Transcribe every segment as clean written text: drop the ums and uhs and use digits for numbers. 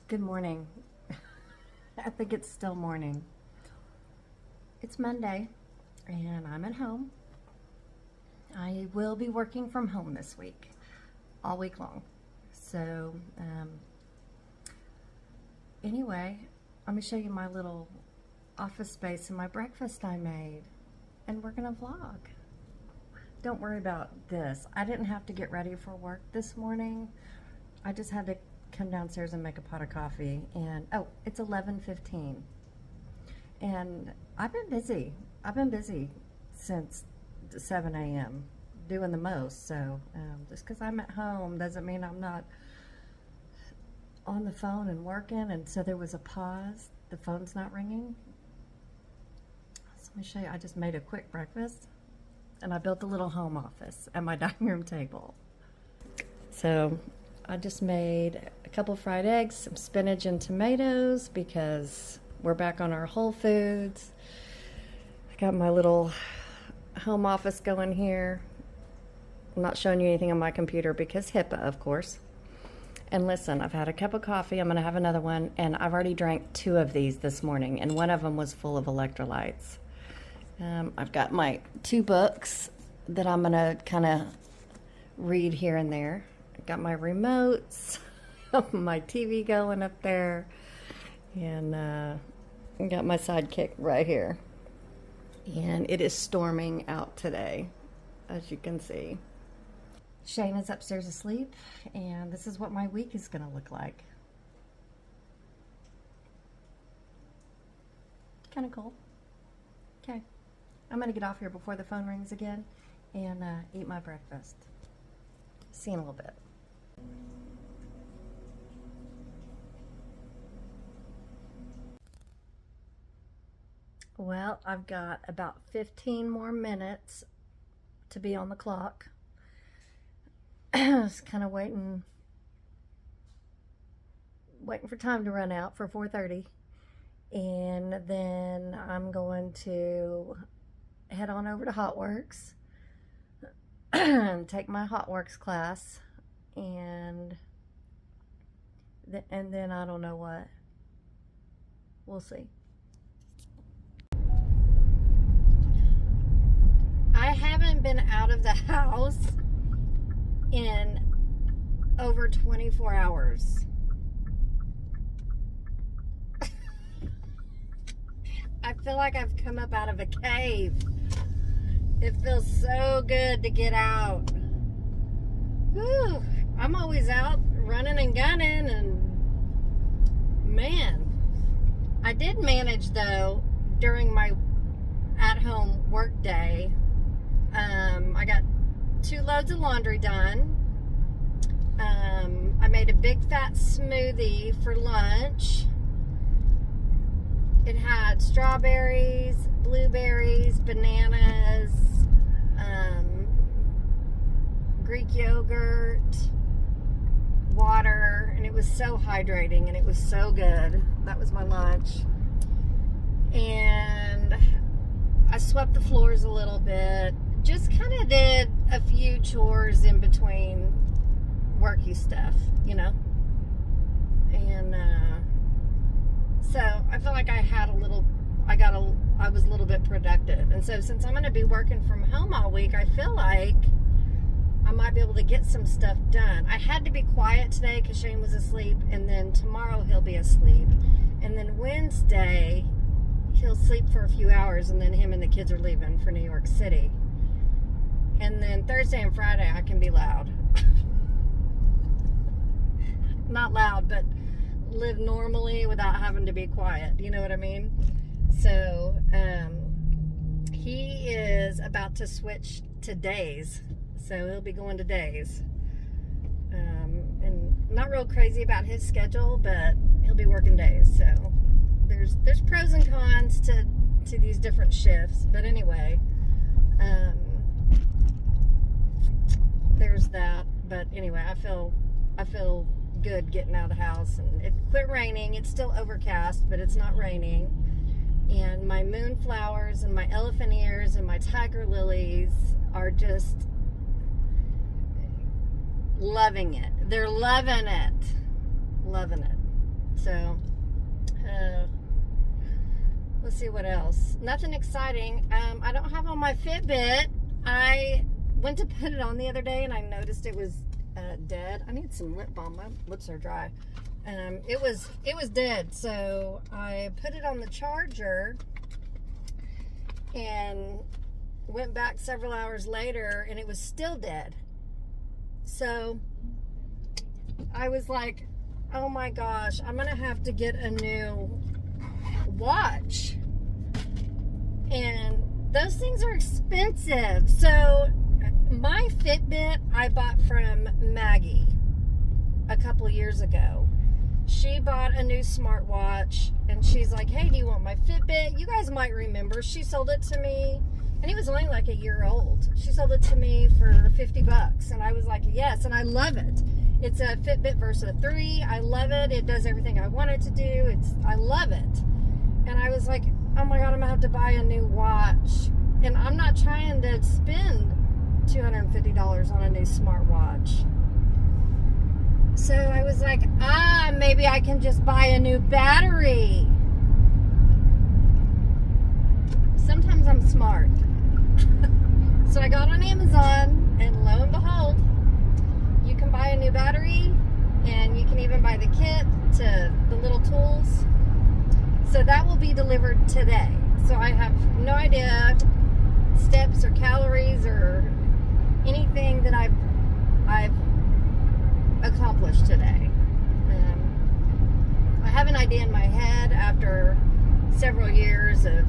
Good morning. I think it's still morning. It's Monday and I'm at home. I will be working from home this week, all week long. So, anyway, let me show you my little office space and my breakfast I made, and we're gonna vlog. Don't worry about this. I didn't have to get ready for work this morning. I just had to come downstairs and make a pot of coffee, and it's 11:15, and I've been busy since 7 a.m. doing the most. So just because I'm at home doesn't mean I'm not on the phone and working. And so there was a pause. The phone's not ringing. So let me show you. I just made a quick breakfast, and I built a little home office at my dining room table. So I just made a couple fried eggs, some spinach and tomatoes, because we're back on our Whole Foods. I got my little home office going here. I'm not showing you anything on my computer because HIPAA, of course. And listen, I've had a cup of coffee. I'm going to have another one, and I've already drank 2 of these this morning, and one of them was full of electrolytes. I've got my 2 books that I'm going to kind of read here and there. Got my remotes, my TV going up there, and got my sidekick right here. And it is storming out today, as you can see. Shane is upstairs asleep, and this is what my week is going to look like. Kind of cool. Okay, I'm going to get off here before the phone rings again and eat my breakfast. See you in a little bit. Well, I've got about 15 more minutes to be on the clock. Just kind of waiting for time to run out for 4:30, and then I'm going to head on over to Hotworks and take my Hotworks class, and then I don't know what. We'll see. I haven't been out of the house in over 24 hours. I feel like I've come up out of a cave. It feels so good to get out. Whew. I'm always out running and gunning, and man, I did manage though during my at-home work day. I got 2 loads of laundry done. I made a big fat smoothie for lunch. It had strawberries, blueberries, bananas, Greek yogurt, water, and it was so hydrating and it was so good. That was my lunch. And I swept the floors a little bit. Just kind of did a few chores in between worky stuff, you know. And so I feel like I was a little bit productive. And so since I'm going to be working from home all week, I feel like I might be able to get some stuff done. I had to be quiet today because Shane was asleep, and then tomorrow he'll be asleep. And then Wednesday he'll sleep for a few hours, and then him and the kids are leaving for New York City. And then Thursday and Friday I can be loud. Not loud, but live normally without having to be quiet. You know what I mean? So he is about to switch to days. So he'll be going to days. And not real crazy about his schedule, but he'll be working days. So there's pros and cons to these different shifts. But anyway, there's that. But anyway, I feel good getting out of the house, and it quit raining. It's still overcast, but it's not raining. And my moonflowers and my elephant ears and my tiger lilies are just loving it. They're loving it. Loving it. So, let's see what else. Nothing exciting. I don't have on my Fitbit. I went to put it on the other day and I noticed it was dead. I need some lip balm. My lips are dry. It was dead. So I put it on the charger and went back several hours later and it was still dead. So I was like, oh my gosh, I'm gonna have to get a new watch. And those things are expensive. So my Fitbit I bought from Maggie a couple years ago. She bought a new smartwatch and she's like, hey, do you want my Fitbit? You guys might remember she sold it to me and it was only like a year old. She sold it to me for $50 and I was like, yes, and I love it. It's a Fitbit Versa 3. I love it. It does everything I want it to do. I love it. And I was like, oh my God, I'm gonna have to buy a new watch. And I'm not trying to spend $250 on a new smartwatch. So I was like, maybe I can just buy a new battery. Sometimes I'm smart. So I got on Amazon and lo and behold, you can buy a new battery and you can even buy the kit to the little tools. So that will be delivered today. So I have no idea steps or calories or anything that I've accomplished today. I have an idea in my head after several years of,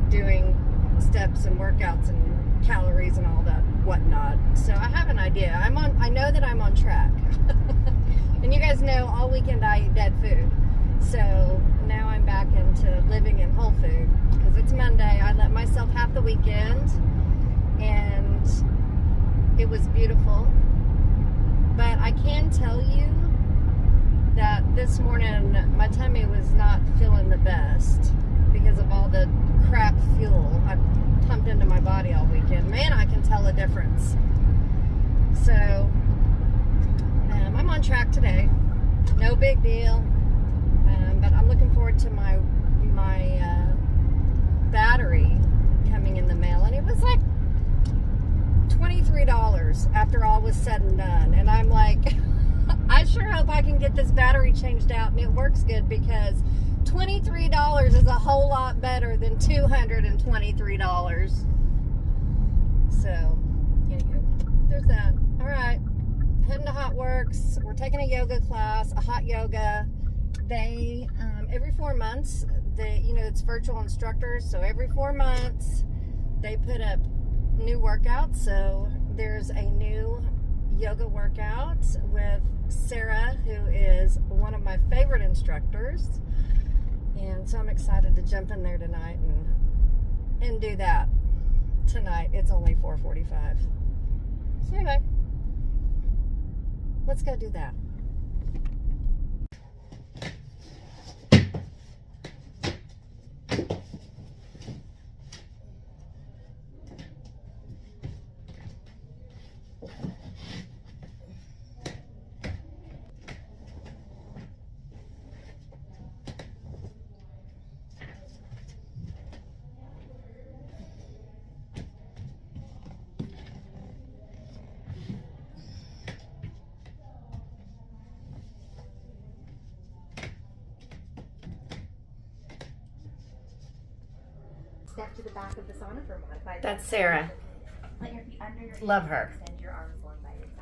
doing steps and workouts and calories and all that whatnot. So I have an idea. I know that I'm on track. And you guys know all weekend I eat dead food. So now I'm back into living in whole food because it's Monday. I let myself have the weekend and it was beautiful. But I can tell you that this morning my tummy was not feeling the best because of all the crap fuel I pumped into my body all weekend. Man, I can tell a difference. So I'm on track today. No big deal. But I'm looking forward to my battery coming in the mail. And it was like $23 after all was said and done. And I'm like, I sure hope I can get this battery changed out and it works good because $23 is a whole lot better than $223. So, anywho, there's that. All right, heading to Hot Works. We're taking a yoga class, a hot yoga. They, every 4 months, it's virtual instructors. So every 4 months, they put up new workouts. So there's a new yoga workout with Sarah, who is one of my favorite instructors. And so I'm excited to jump in there tonight and do that tonight. It's only 4:45. So anyway, let's go do that. Step to the back of the sauna for modified. That's Sarah. Let your feet under your Love her. Extend your arms long by your side.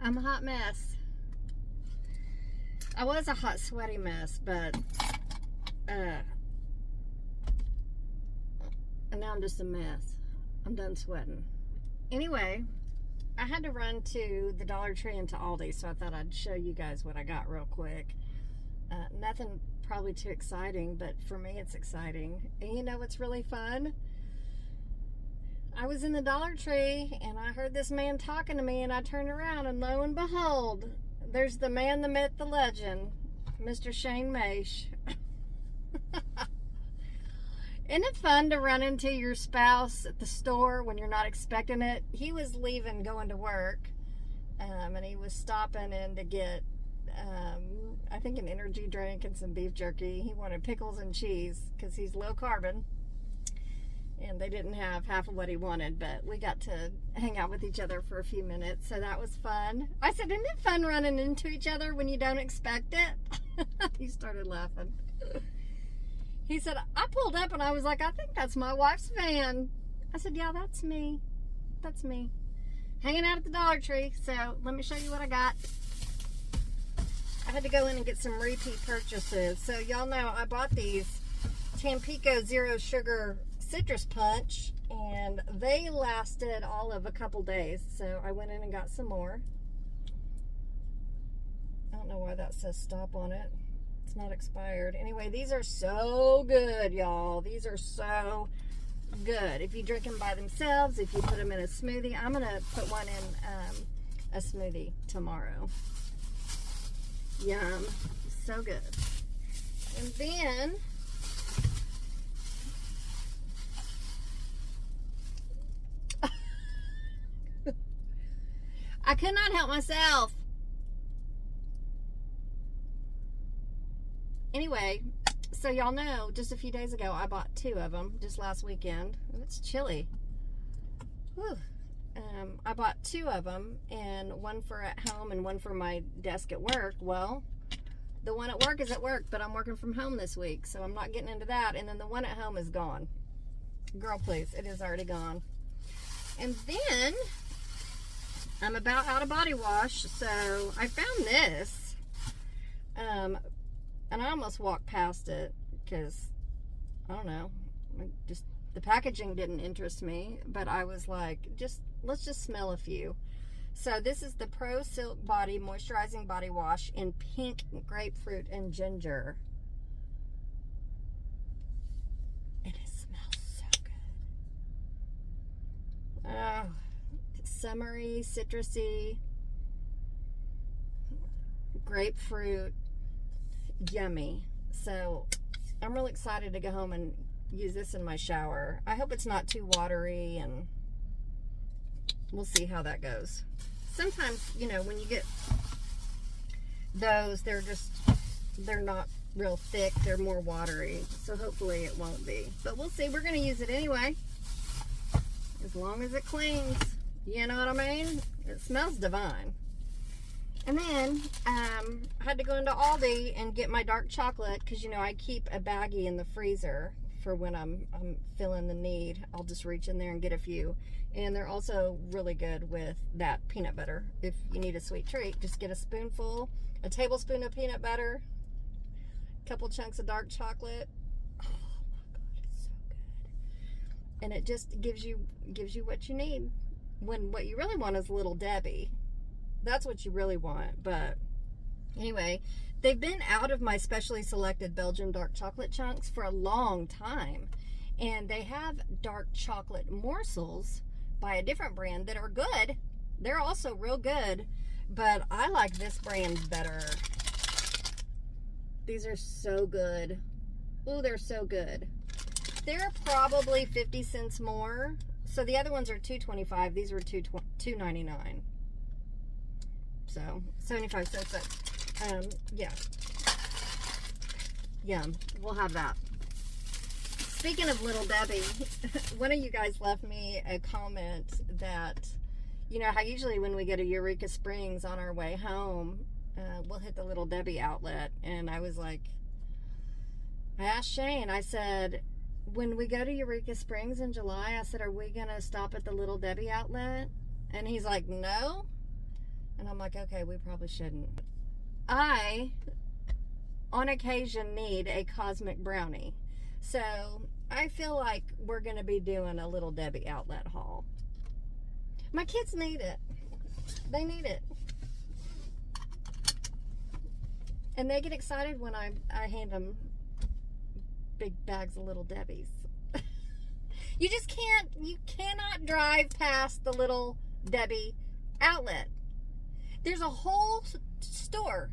I'm a hot mess. I was a hot, sweaty mess, but and now I'm just a mess. I'm done sweating. Anyway, I had to run to the Dollar Tree and to Aldi, so I thought I'd show you guys what I got real quick. Nothing probably too exciting, but for me it's exciting. And you know what's really fun? I was in the Dollar Tree and I heard this man talking to me, and I turned around and lo and behold, there's the man, the myth, the legend, Mr. Shane Maish. Isn't it fun to run into your spouse at the store when you're not expecting it? He was leaving, going to work, and he was stopping in to get, I think, an energy drink and some beef jerky. He wanted pickles and cheese because he's low carbon, and they didn't have half of what he wanted, but we got to hang out with each other for a few minutes, so that was fun. I said, isn't it fun running into each other when you don't expect it? He started laughing. He said, I pulled up and I was like, I think that's my wife's van. I said, yeah, that's me. That's me. Hanging out at the Dollar Tree. So let me show you what I got. I had to go in and get some repeat purchases. So y'all know I bought these Tampico Zero Sugar Citrus Punch, and they lasted all of a couple days. So I went in and got some more. I don't know why that says stop on it. It's not expired. Anyway, these are so good, y'all. These are so good. If you drink them by themselves, if you put them in a smoothie. I'm going to put one in a smoothie tomorrow. Yum. So good. And then I could not help myself. Anyway, so y'all know, just a few days ago, I bought 2 of them, just last weekend. It's chilly. Whew. I bought 2 of them, and one for at home and one for my desk at work. Well, the one at work is at work, but I'm working from home this week, so I'm not getting into that. And then the one at home is gone. Girl, please, it is already gone. And then I'm about out of body wash, so I found this. And I almost walked past it because, I don't know, just the packaging didn't interest me, but I was like, let's just smell a few. So this is the Pro Silk Body Moisturizing Body Wash in pink, grapefruit, and ginger. And it smells so good. Oh, summery, citrusy, grapefruit. Yummy. So I'm really excited to go home and use this in my shower. I hope it's not too watery, and we'll see how that goes. Sometimes, you know, when you get those, they're not real thick. They're more watery. So hopefully it won't be. But we'll see. We're going to use it anyway. As long as it cleans. You know what I mean? It smells divine. And then I had to go into Aldi and get my dark chocolate because, you know, I keep a baggie in the freezer for when I'm feeling the need. I'll just reach in there and get a few. And they're also really good with that peanut butter. If you need a sweet treat, just get a tablespoon of peanut butter, a couple chunks of dark chocolate. Oh my God, it's so good. And it just gives you what you need. When what you really want is Little Debbie. That's what you really want. But anyway, they've been out of my specially selected Belgian dark chocolate chunks for a long time. And they have dark chocolate morsels by a different brand that are good. They're also real good. But I like this brand better. These are so good. Oh, they're so good. They're probably 50 cents more. So the other ones are $2.25. These were $2.99. So 75 cents, but yeah, yum. We'll have that. Speaking of Little Debbie, one of you guys left me a comment that, you know how usually when we go to Eureka Springs on our way home, we'll hit the Little Debbie outlet. And I was like, I asked Shane, I said, when we go to Eureka Springs in July, I said, are we gonna stop at the Little Debbie outlet? And he's like, no. And I'm like, okay, we probably shouldn't. I on occasion need a cosmic brownie. So I feel like we're going to be doing a Little Debbie outlet haul. My kids need it. They need it. And they get excited when I hand them big bags of Little Debbies. You just can't, you cannot drive past the Little Debbie outlet. There's a whole store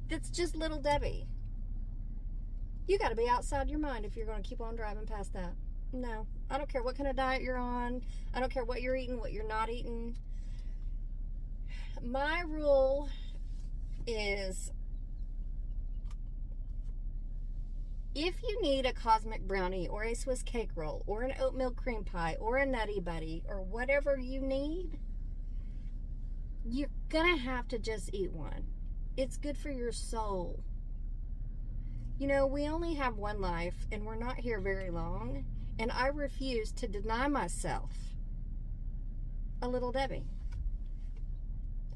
that's just Little Debbie. You got to be outside your mind if you're going to keep on driving past that. No, I don't care what kind of diet you're on. I don't care what you're eating, what you're not eating. My rule is, if you need a cosmic brownie or a Swiss cake roll or an oatmeal cream pie or a Nutty Buddy or whatever you need, you're gonna have to just eat one. It's good for your soul. You know, we only have one life and we're not here very long, and I refuse to deny myself a Little Debbie.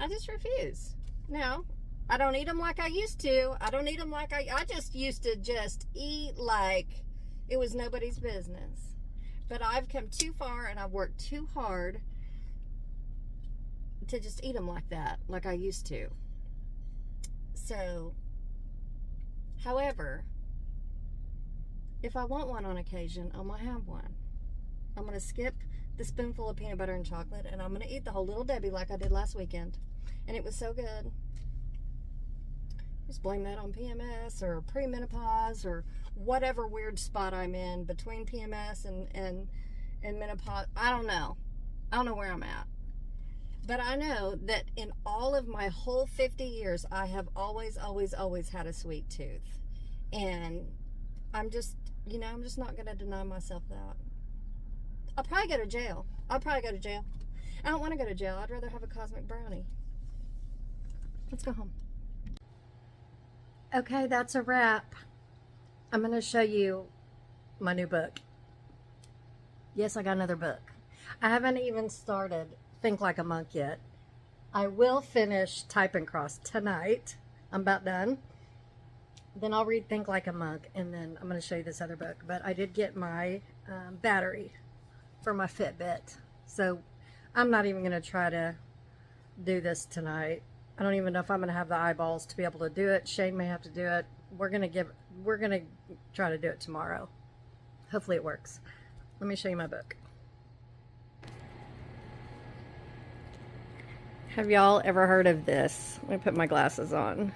I just refuse. Now, I don't eat them like I used to. I don't eat them like I just used to just eat like it was nobody's business. But I've come too far and I've worked too hard to just eat them like that, like I used to. So, however, if I want one on occasion, I'm going to have one. I'm going to skip the spoonful of peanut butter and chocolate, and I'm going to eat the whole Little Debbie like I did last weekend. And it was so good. Just blame that on PMS or premenopause or whatever weird spot I'm in between PMS and menopause. I don't know. I don't know where I'm at. But I know that in all of my whole 50 years, I have always had a sweet tooth. And I'm just, you know, I'm just not going to deny myself that. I'll probably go to jail. I don't want to go to jail. I'd rather have a cosmic brownie. Let's go home. Okay, that's a wrap. I'm going to show you my new book. Yes, I got another book. I haven't even started Think Like a Monk yet. I will finish Type and Cross tonight. I'm about done. Then I'll read Think Like a Monk, and then I'm going to show you this other book. But I did get my battery for my Fitbit. So I'm not even going to try to do this tonight. I don't even know if I'm going to have the eyeballs to be able to do it. Shane may have to do it. We're going to try to do it tomorrow. Hopefully it works. Let me show you my book. Have y'all ever heard of this? Let me put my glasses on.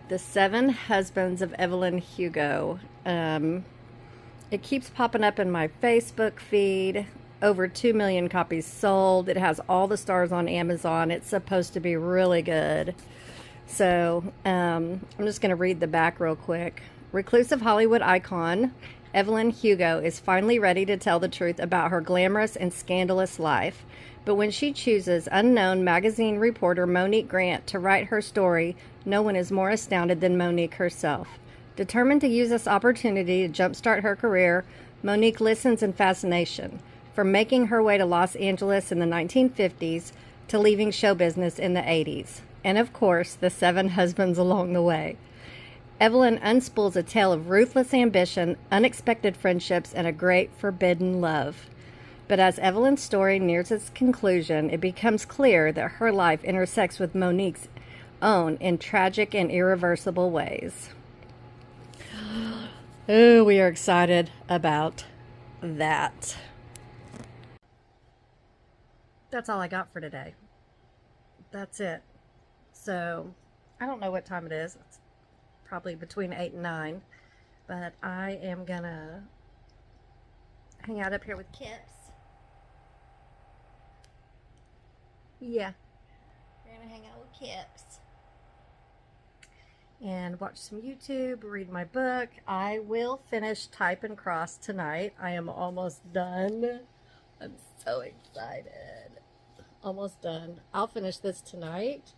The 7 Husbands of Evelyn Hugo. It keeps popping up in my Facebook feed. Over 2 million copies sold. It has all the stars on Amazon. It's supposed to be really good. So I'm just going to read the back real quick. Reclusive Hollywood icon Evelyn Hugo is finally ready to tell the truth about her glamorous and scandalous life. But when she chooses unknown magazine reporter Monique Grant to write her story, no one is more astounded than Monique herself. Determined to use this opportunity to jumpstart her career, Monique listens in fascination. From making her way to Los Angeles in the 1950s to leaving show business in the 80s. And of course, the 7 husbands along the way. Evelyn unspools a tale of ruthless ambition, unexpected friendships, and a great forbidden love. But as Evelyn's story nears its conclusion, it becomes clear that her life intersects with Monique's own in tragic and irreversible ways. Oh, we are excited about that. That's all I got for today. That's it. So, I don't know what time it is. It's probably between 8 and 9. But I am gonna hang out up here with Kips. Yeah. We're gonna hang out with Kips. And watch some YouTube, read my book. I will finish Type and Cross tonight. I am almost done. I'm so excited. Almost done. I'll finish this tonight.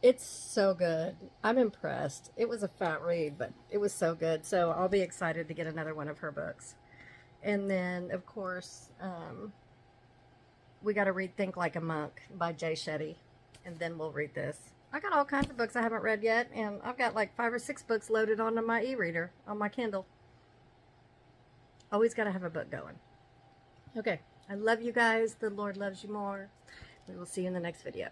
It's so good. I'm impressed. It was a fat read, but it was so good. So I'll be excited to get another one of her books. And then, of course, we got to read Think Like a Monk by Jay Shetty. And then we'll read this. I got all kinds of books I haven't read yet, and I've got like 5 or 6 books loaded onto my e-reader on my Kindle. Always got to have a book going. Okay, I love you guys. The Lord loves you more. We will see you in the next video.